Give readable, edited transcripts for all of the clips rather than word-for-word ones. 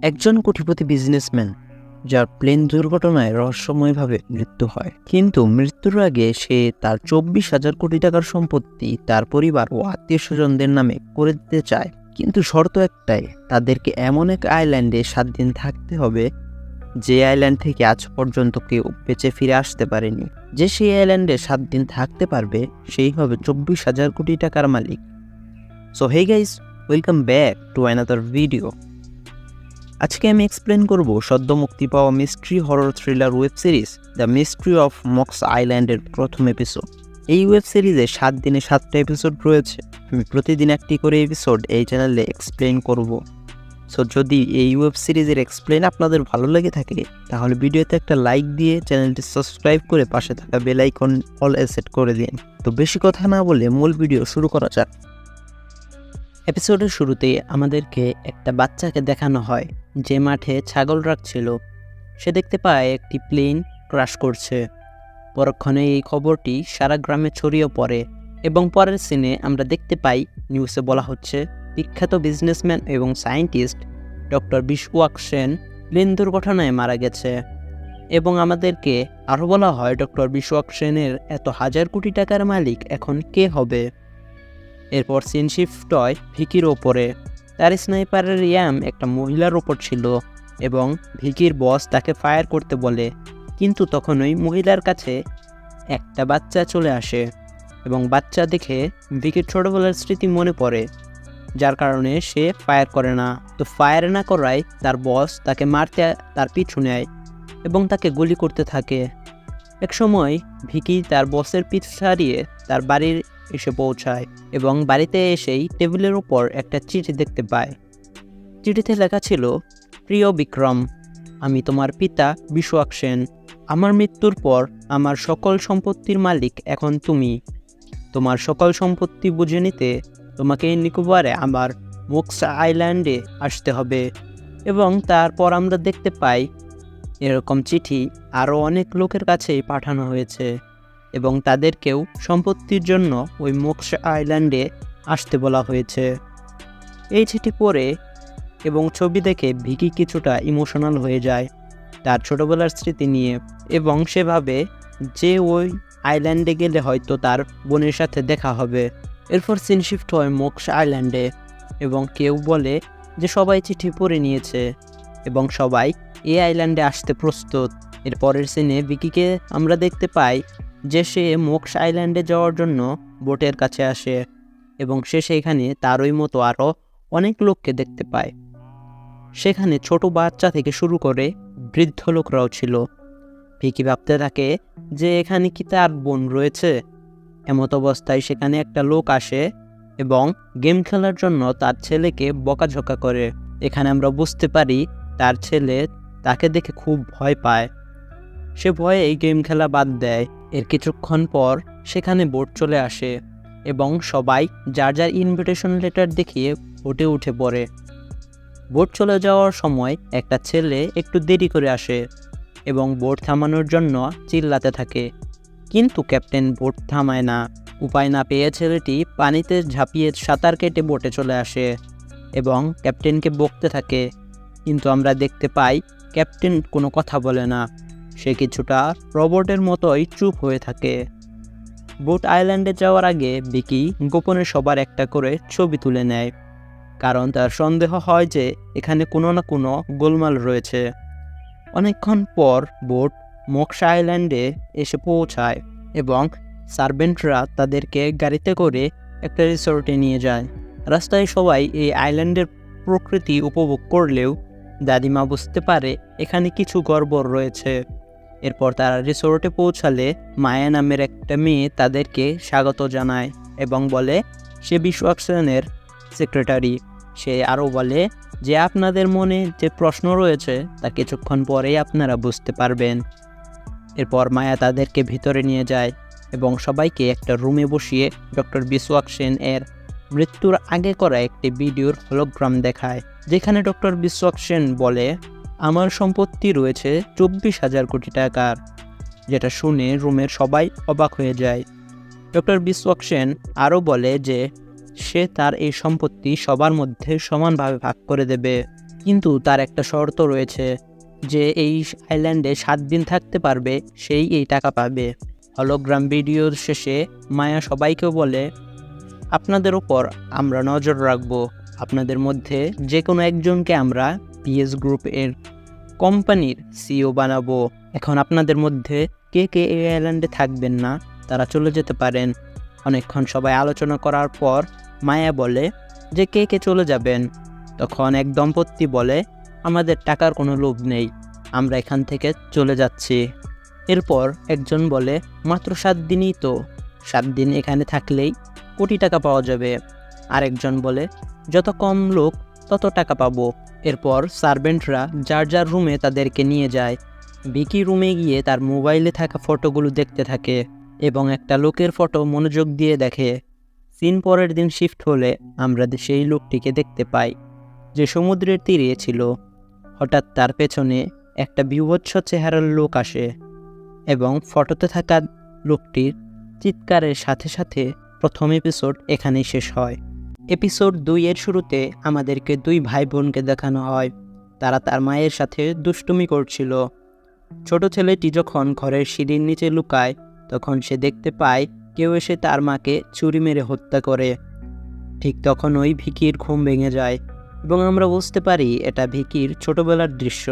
একজন কোটিপতি বিজনেসম্যান যার প্লেন দুর্ঘটনায় রহস্যময়ভাবে মৃত্যু হয়, কিন্তু মৃত্যুর আগে সে তার 24,000 কোটি টাকার সম্পত্তি তার পরিবার ও আত্মীয় স্বজনদের নামে করে দিতে চায়। কিন্তু শর্ত একটাই, তাদেরকে এমন এক আইল্যান্ডে 7 দিন থাকতে হবে যে আইল্যান্ড থেকে আজ পর্যন্ত কেউ বেঁচে ফিরে আসতে পারেনি। যে সেই আইল্যান্ডে 7 দিন থাকতে পারবে সেই হবে 24,000 কোটি টাকার মালিক। So hey guys, welcome back to another video. আজকে আমি এক্সপ্লেন করব সদ্য মুক্তি পাওয়া mystery horror thriller web series the mystery of Mox আইল্যান্ডের প্রথম এপিসোড। এই ওয়েব সিরিজে 7 দিনে 7টা এপিসোড রয়েছে। আমি প্রতিদিন একটি করে এপিসোড এই চ্যানেলে এক্সপ্লেন করব। সো যদি এই ওয়েব সিরিজের এক্সপ্লেন আপনাদের ভালো লেগে থাকে তাহলে ভিডিওতে একটা লাইক দিয়ে চ্যানেলটি সাবস্ক্রাইব করে পাশে থাকা বেল আইকন অল সেট করে দিন। তো বেশি কথা না বলে মূল ভিডিও শুরু করা যাক। এপিসোডের শুরুতে আমাদেরকে একটা বাচ্চাকে দেখানো হয় যে মাঠে ছাগল রাখছিল। সে দেখতে পায় একটি প্লেন ক্র্যাশ করছে। পরক্ষণে এই খবরটি সারা গ্রামে ছড়িয়ে পড়ে এবং পরের সিনে আমরা দেখতে পাই নিউজে বলা হচ্ছে বিখ্যাত বিজনেসম্যান এবং সায়েন্টিস্ট ডক্টর বিশওয়াক সেন প্লেন দুর্ঘটনায় মারা গেছে। এবং আমাদেরকে আরও বলা হয় ডক্টর বিশওয়াক সেনের এত হাজার কোটি টাকার মালিক এখন কে হবে। এরপর সিন শিফট হয় ভিকির ওপরে। তার স্নাইপারের ইয়াম একটা মহিলার ওপর ছিল এবং ভিকির বস তাকে ফায়ার করতে বলে, কিন্তু তখনই মহিলার কাছে একটা বাচ্চা চলে আসে এবং বাচ্চা দেখে ভিকির ছোটবেলার স্মৃতি মনে পড়ে, যার কারণে সে ফায়ার করে না। তো ফায়ার না করায় তার বস তাকে মারতে তার পিছু নেয় এবং তাকে গুলি করতে থাকে। এক সময় ভিকি তার বসের পিছু ছাড়িয়ে তার বাড়ির এসে পৌঁছায় এবং বাড়িতে এসেই টেবিলের ওপর একটা চিঠি দেখতে পায়। চিঠিতে লেখা ছিল, প্রিয় বিক্রম, আমি তোমার পিতা বিশওয়াক সেন। আমার মৃত্যুর পর আমার সকল সম্পত্তির মালিক এখন তুমি। তোমার সকল সম্পত্তি বুঝে নিতে তোমাকে নিকোবরে আমার মক্স আইল্যান্ডে আসতে হবে। এবং তারপর আমরা দেখতে পাই এরকম চিঠি আরও অনেক লোকের কাছেই পাঠানো হয়েছে এবং তাদেরকেও সম্পত্তির জন্য ওই মক্স আইল্যান্ডে আসতে বলা হয়েছে। এই চিঠি পড়ে এবং ছবি দেখে ভিকি কিছুটা ইমোশনাল হয়ে যায় তার ছোটবেলার স্মৃতি নিয়ে, এবং সেভাবে যে ওই আইল্যান্ডে গেলে হয়তো তার বোনের সাথে দেখা হবে। এরপর সিন শিফট হয় মক্স আইল্যান্ডে এবং কেউ বলে যে সবাই চিঠি পড়ে নিয়েছে এবং সবাই এই আইল্যান্ডে আসতে প্রস্তুত। এর পরের সিনে ভিকিকে আমরা দেখতে পাই যে সে মক্স আইল্যান্ডে যাওয়ার জন্য বোটের কাছে আসে এবং সে সেখানে তারই মতো আরও অনেক লোককে দেখতে পায়। সেখানে ছোট বাচ্চা থেকে শুরু করে বৃদ্ধ লোকরাও ছিল। ভিকি ভাবতে থাকে যে এখানে কি তার বোন রয়েছে। এমত অবস্থায় সেখানে একটা লোক আসে এবং গেম খেলার জন্য তার ছেলেকে বকাঝকা করে। এখানে আমরা বুঝতে পারি তার ছেলে তাকে দেখে খুব ভয় পায়। সে ভয়ে এই গেম খেলা বাদ দেয়। এর কিছুক্ষণ পর সেখানে বোট চলে আসে এবং সবাই যার যার ইনভিটেশন লেটার দেখিয়ে বোটে উঠে পড়ে। বোট চলে যাওয়ার সময় একটা ছেলে একটু দেরি করে আসে এবং বোট থামানোর জন্য চিল্লাতে থাকে, কিন্তু ক্যাপ্টেন বোট থামায় না। উপায় না পেয়ে ছেলেটি পানিতে ঝাঁপিয়ে সাঁতার কেটে বোটে চলে আসে এবং ক্যাপ্টেনকে বকতে থাকে, কিন্তু আমরা দেখতে পাই ক্যাপ্টেন কোনো কথা বলে না। সে কিছুটা রোবটের মতোই চুপ হয়ে থাকে। বোট আইল্যান্ডে যাওয়ার আগে ভিকি গোপনে সবার একটা করে ছবি তুলে নেয়, কারণ তার সন্দেহ হয় যে এখানে কোনো না কোনো গোলমাল রয়েছে। অনেকক্ষণ পর বোট মক্স আইল্যান্ডে এসে পৌঁছায় এবং সার্ভেন্টরা তাদেরকে গাড়িতে করে একটা রিসোর্টে নিয়ে যায়। রাস্তায় সবাই এই আইল্যান্ডের প্রকৃতি উপভোগ করলেও দাদিমা বুঝতে পারে এখানে কিছু গড়বড় রয়েছে। এরপর তারা রিসোর্টে পৌঁছালে মায়া নামের একটা মেয়ে তাদেরকে স্বাগত জানায় এবং বলে সে বিশওয়াক সেনের সেক্রেটারি। সে আরও বলে যে আপনাদের মনে যে প্রশ্ন রয়েছে তা কিছুক্ষণ পরেই আপনারা বুঝতে পারবেন। এরপর মায়া তাদেরকে ভিতরে নিয়ে যায় এবং সবাইকে একটা রুমে বসিয়ে ডক্টর বিশওয়াক সেন এর মৃত্যুর আগে করা একটি ভিডিওর হলোগ্রাম দেখায়, যেখানে ডক্টর বিশওয়াক সেন বলে আমার সম্পত্তি রয়েছে 24,000 কোটি টাকার, যেটা শুনে রুমের সবাই অবাক হয়ে যায়। ডক্টর বিশওয়াক সেন আরও বলে যে সে তার এই সম্পত্তি সবার মধ্যে সমানভাবে ভাগ করে দেবে কিন্তু তার একটা শর্ত রয়েছে যে এই আইল্যান্ডে 7 দিন থাকতে পারবে সেই এই টাকা পাবে। হলোগ্রাম ভিডিওর শেষে মায়া সবাইকে বলে, আপনাদের উপর আমরা নজর রাখবো, আপনাদের মধ্যে যে কোনো একজনকে আমরা পিএস গ্রুপ এর কোম্পানির সিইও বানাবো। এখন আপনাদের মধ্যে কে কে এই আইল্যান্ডে থাকবেন না তারা চলে যেতে পারেন। অনেকক্ষণ সবাই আলোচনা করার পর মায়া বলে যে কে কে চলে যাবেন। তখন এক দম্পতি বলে, আমাদের টাকার কোনো লোভ নেই, আমরা এখান থেকে চলে যাচ্ছি। এরপর একজন বলে, মাত্র 7 দিনই তো, 7 দিন এখানে থাকলেই কোটি টাকা পাওয়া যাবে। আরেকজন বলে, যত কম লোক তত টাকা পাবো। এরপর সার্ভেন্টরা যার যার রুমে তাদেরকে নিয়ে যায়। ভিকি রুমে গিয়ে তার মোবাইলে থাকা ফটোগুলো দেখতে থাকে এবং একটা লোকের ফটো মনোযোগ দিয়ে দেখে। সিন পরের দিন শিফট হলে আমরা সেই লোকটিকে দেখতে পাই যে সমুদ্রের তীরে ছিল। হঠাৎ তার পেছনে একটা বিভৎস চেহারার লোক আসে এবং ফটোতে থাকা লোকটির চিৎকারের সাথে সাথে প্রথম এপিসোড এখানেই শেষ হয়। এপিসোড 2 এর শুরুতে আমাদেরকে 2 ভাই বোনকে দেখানো হয়। তারা তার মায়ের সাথে দুষ্টুমি করছিল। ছোট ছেলেটি যখন ঘরের সিঁড়ির নিচে লুকায় তখন সে দেখতে পায় কেউ এসে তার মাকে ছুরি মেরে হত্যা করে। ঠিক তখন ওই ভিকির ঘুম ভেঙে যায় এবং আমরা বুঝতে পারি এটা ভিকির ছোটবেলার দৃশ্য।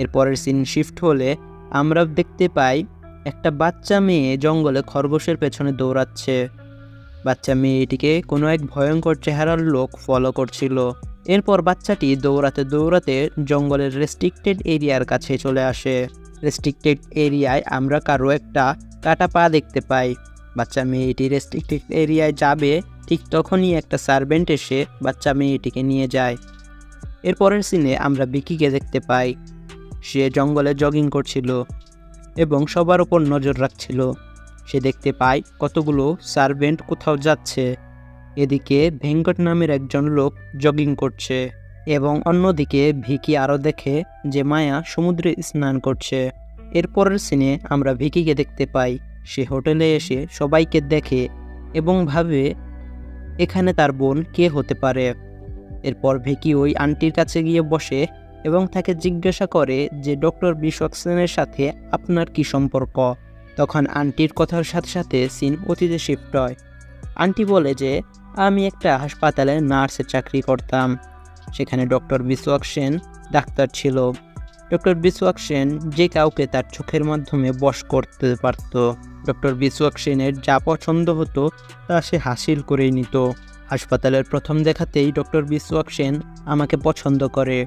এরপরের সিন শিফট হলে আমরা দেখতে পাই একটা বাচ্চা মেয়ে জঙ্গলে খরগোশের পেছনে দৌড়াচ্ছে। বাচ্চা মেয়েটিকে কোনো এক ভয়ঙ্কর চেহারার লোক ফলো করছিল। এরপর বাচ্চাটি দৌড়াতে দৌড়াতে জঙ্গলের রেস্ট্রিক্টেড এরিয়ার কাছে চলে আসে। রেস্ট্রিক্টেড এরিয়ায় আমরা কারো একটা কাটা পা দেখতে পাই। বাচ্চা মেয়েটি রেস্ট্রিক্টেড এরিয়ায় যাবে, ঠিক তখনই একটা সার্ভেন্ট এসে বাচ্চা মেয়েটিকে নিয়ে যায়। এরপরের সিনে আমরা ভিকিকে দেখতে পাই। সে জঙ্গলে জগিং করছিল এবং সবার ওপর নজর রাখছিল। সে দেখতে পায় কতগুলো সার্ভেন্ট কোথাও যাচ্ছে। এদিকে ভেঙ্কট নামের একজন লোক জগিং করছে এবং অন্যদিকে ভিকি আরও দেখে যে মায়া সমুদ্রে স্নান করছে। এরপরের সিনে আমরা ভিকিকে দেখতে পাই। সে হোটেলে এসে সবাইকে দেখে এবং ভাবে এখানে তার বোন কে হতে পারে। এরপর ভিকি ওই আন্টির কাছে গিয়ে বসে এবং তাকে জিজ্ঞাসা করে যে ডক্টর বিশ্বক্সেনের সাথে আপনার কি সম্পর্ক। তখন আন্টির কথার সাথে সাথে সিন অতীতে শিফট হয়। আন্টি বলে যে আমি একটা হাসপাতালে নার্সের চাকরি করতাম, সেখানে ডক্টর বিশ্বক সেন ডাক্তার ছিল। ডক্টর বিশ্বক সেন যে কাউকে তার চোখের মাধ্যমে বশ করতে পারত। ডক্টর বিশ্বক সেনের যা পছন্দ হতো তা সে হাসিল করেই নিত। হাসপাতালের প্রথম দেখাতেই ডক্টর বিশ্বক সেন আমাকে পছন্দ করে।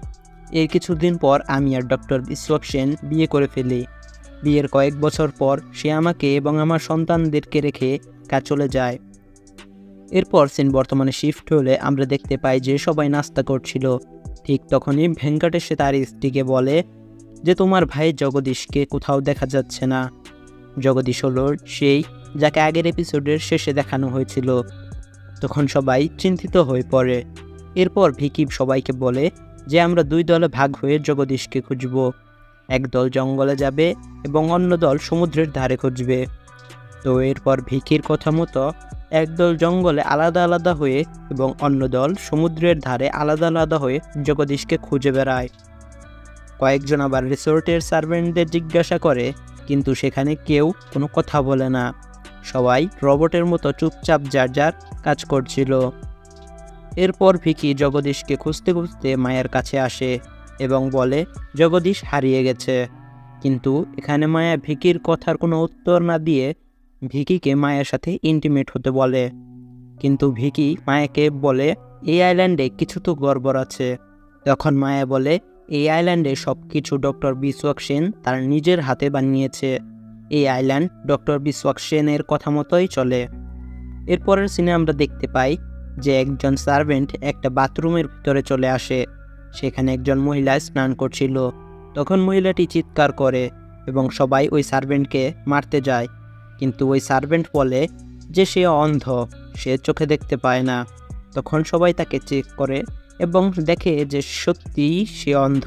এর কিছুদিন পর আমি আর ডক্টর বিশ্বক সেন বিয়ে করে ফেলি। বিয়ের কয়েক বছর পর সে আমাকে এবং আমার সন্তানদেরকে রেখে চলে যায়। এরপর সিন বর্তমানে শিফট হলে আমরা দেখতে পাই যে সবাই নাস্তা করছিল। ঠিক তখনই ভেঙ্কট এসে তার স্ত্রীকে বলে যে তোমার ভাই জগদীশকে কোথাও দেখা যাচ্ছে না। জগদীশ হলো সেই যাকে আগের এপিসোডের শেষে দেখানো হয়েছিল। তখন সবাই চিন্তিত হয়ে পড়ে। এরপর ভিকি সবাইকে বলে যে আমরা 2 দলে ভাগ হয়ে জগদীশকে খুঁজব। এক দল জঙ্গলে যাবে এবং অন্য দল সমুদ্রের ধারে খুঁজবে। তো এরপর ভিকির কথা মতো একদল জঙ্গলে আলাদা আলাদা হয়ে এবং অন্য দল সমুদ্রের ধারে আলাদা আলাদা হয়ে জগদীশকে খুঁজে বেড়ায়। কয়েকজন আবার রিসোর্টের সার্ভেন্টদের জিজ্ঞাসা করে, কিন্তু সেখানে কেউ কোনো কথা বলে না। সবাই রোবটের মতো চুপচাপ যার যার কাজ করছিল। এরপর ভিকি জগদীশকে খুঁজতে খুঁজতে মায়ের কাছে আসে এবং বলে জগদীশ হারিয়ে গেছে। কিন্তু এখানে মায়া ভিকির কথার কোনো উত্তর না দিয়ে ভিকিকে মায়ের সাথে ইন্টিমেট হতে বলে। কিন্তু ভিকি মায়াকে বলে এই আইল্যান্ডে কিছু তো গড়বড় আছে। তখন মায়া বলে এই আইল্যান্ডে সব কিছু ডক্টর বিশ্বক সেন তার নিজের হাতে বানিয়েছে। এই আইল্যান্ড ডক্টর বিশ্বক সেনের কথা মতোই চলে। এরপরের সিনে আমরা দেখতে পাই যে একজন সার্ভেন্ট একটা বাথরুমের ভিতরে চলে আসে। সেখানে একজন মহিলা স্নান করছিল। তখন মহিলাটি চিৎকার করে এবং সবাই ওই সার্ভেন্টকে মারতে যায়। কিন্তু ওই সার্ভেন্ট বলে যে সে অন্ধ, সে চোখে দেখতে পায় না। তখন সবাই তাকে চেক করে এবং দেখে যে সত্যিই সে অন্ধ।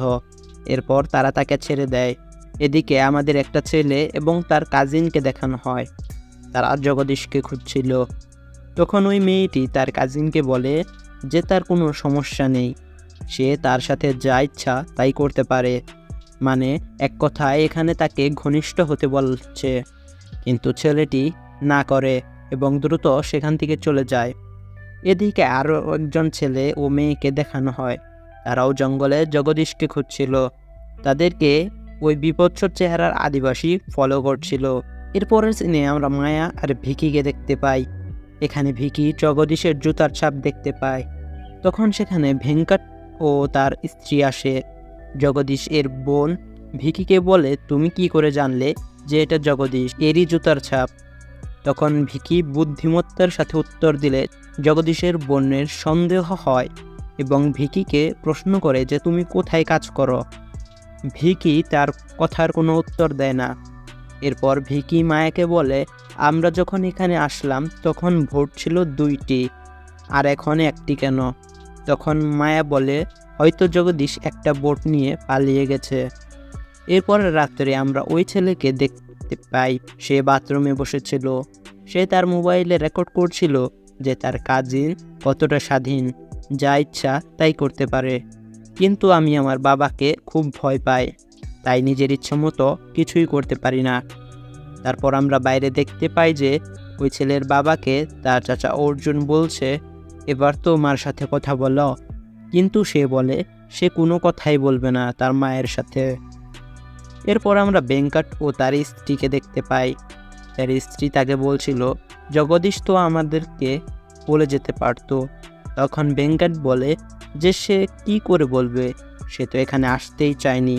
এরপর তারা তাকে ছেড়ে দেয়। এদিকে আমাদের একটা ছেলে এবং তার কাজিনকে দেখানো হয়। তারা জগদীশকে খুঁজছিল। তখন ওই মেয়েটি তার কাজিনকে বলে যে তার কোনো সমস্যা নেই, সে তার সাথে যা ইচ্ছা তাই করতে পারে। মানে এক কথায় এখানে তাকে ঘনিষ্ঠ হতে বলছে, কিন্তু ছেলেটি না করে এবং দ্রুত সেখান থেকে চলে যায়। এদিকে আরও একজন ছেলে ও মেয়েকে দেখানো হয়, তারাও জঙ্গলে জগদীশকে খুঁজছিল। তাদেরকে ওই বিভৎস চেহারার আদিবাসী ফলো করছিল। এরপরের সিনে আমরা মায়া আর ভিকিকে দেখতে পাই। এখানে ভিকি জগদীশের জুতার ছাপ দেখতে পায়। তখন সেখানে ভেঙ্কট ও তার স্ত্রী আসে। জগদীশ এর বোন ভিকিকে বলে, তুমি কি করে জানলে যে এটা জগদীশ, এরই জুতার ছাপ? তখন ভিকি বুদ্ধিমত্তার সাথে উত্তর দিলে জগদীশের বোনের সন্দেহ হয় এবং ভিকিকে প্রশ্ন করে যে তুমি কোথায় কাজ করো। ভিকি তার কথার কোনো উত্তর দেয় না। এরপর ভিকি মায়াকে বলে, আমরা যখন এখানে আসলাম তখন ভোট ছিল 2টি, আর এখন 1টি কেন? তখন মায়া বলে, হয়তো জগদীশ একটা বোট নিয়ে পালিয়ে গেছে। এরপর রাত্রে আমরা ওই ছেলেকে দেখতে পাই, সে বাথরুমে বসেছিল। সে তার মোবাইলে রেকর্ড করছিল যে তার কাজিন কতটা স্বাধীন, যা ইচ্ছা তাই করতে পারে। কিন্তু আমি আমার বাবাকে খুব ভয় পাই, তাই নিজের ইচ্ছে মতো কিছুই করতে পারি না। তারপর আমরা বাইরে দেখতে পাই যে ওই ছেলের বাবাকে তার চাচা অর্জুন বলছে, এবার তো মার সাথে কথা বলো। কিন্তু সে বলে সে কোনো কথাই বলবে না তার মায়ের সাথে। এরপর আমরা ভেঙ্কট ও তার স্ত্রীকে দেখতে পাই। তার স্ত্রী তাকে বলছিল, জগদীশ তো আমাদেরকে বলে যেতে পারতো। তখন ভেঙ্কট বলে যে সে কি করে বলবে, সে তো এখানে আসতেই চায়নি,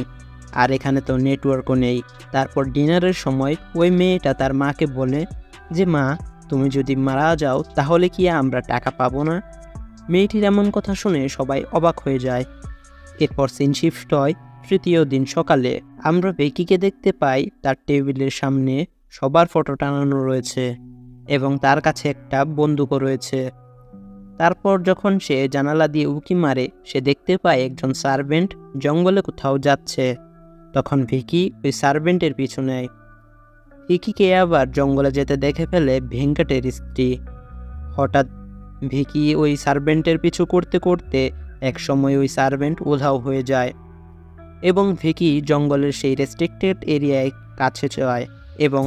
আর এখানে তো নেটওয়ার্কও নেই। তারপর ডিনারের সময় ওই মেয়েটা তার মাকে বলে যে মা, তুমি যদি মারা যাও তাহলে কি আমরা টাকা পাবো না? মেয়েটির এমন কথা শুনে সবাই অবাক হয়ে যায়। এরপর সিন শিফট হয় 3য় দিন সকালে। আমরা বেকিকে দেখতে পাই তার টেবিলের সামনে সবার ফটো টানানো রয়েছে এবং তার কাছে একটা বন্দুকও রয়েছে। তারপর যখন সে জানালা দিয়ে উঁকি মারে, সে দেখতে পায় একজন সার্ভেন্ট জঙ্গলে কোথাও যাচ্ছে। তখন ভিকি ওই সার্ভেন্টের পিছু নেয়। ভিকিকে আবার জঙ্গলে যেতে দেখে ফেলে ভেঙ্কটের স্ত্রী। হঠাৎ ভিকি ওই সার্ভেন্টের পিছু করতে করতে একসময় ওই সার্ভেন্ট উধাও হয়ে যায় এবং ভিকি জঙ্গলের সেই রেস্ট্রিক্টেড এরিয়ায় কাছে যায় এবং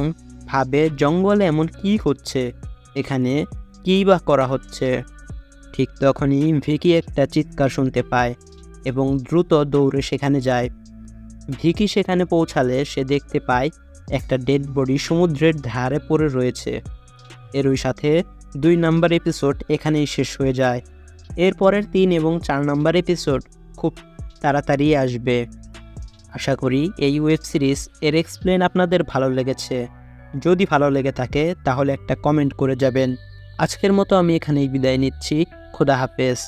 ভাবে জঙ্গলে এমন কি হচ্ছে, এখানে কী বা করা হচ্ছে। ঠিক তখনই ভিকি একটা চিৎকার শুনতে পায় এবং দ্রুত দৌড়ে সেখানে যায়। ভিকি সেখানে পৌঁছালে সে দেখতে পায় একটা ডেড বডি সমুদ্রের ধারে পড়ে রয়েছে। এর ওই সাথে 2 নম্বর এপিসোড এখানেই শেষ হয়ে যায়। এরপরের 3 এবং 4 নম্বর এপিসোড খুব তাড়াতাড়ি আসবে। আশা করি এই ওয়েব সিরিজ এর এক্সপ্লেন আপনাদের ভালো লেগেছে। যদি ভালো লেগে থাকে তাহলে একটা কমেন্ট করে যাবেন। আজকের মতো আমি এখানেই বিদায় নিচ্ছি। খোদা হাফেজ।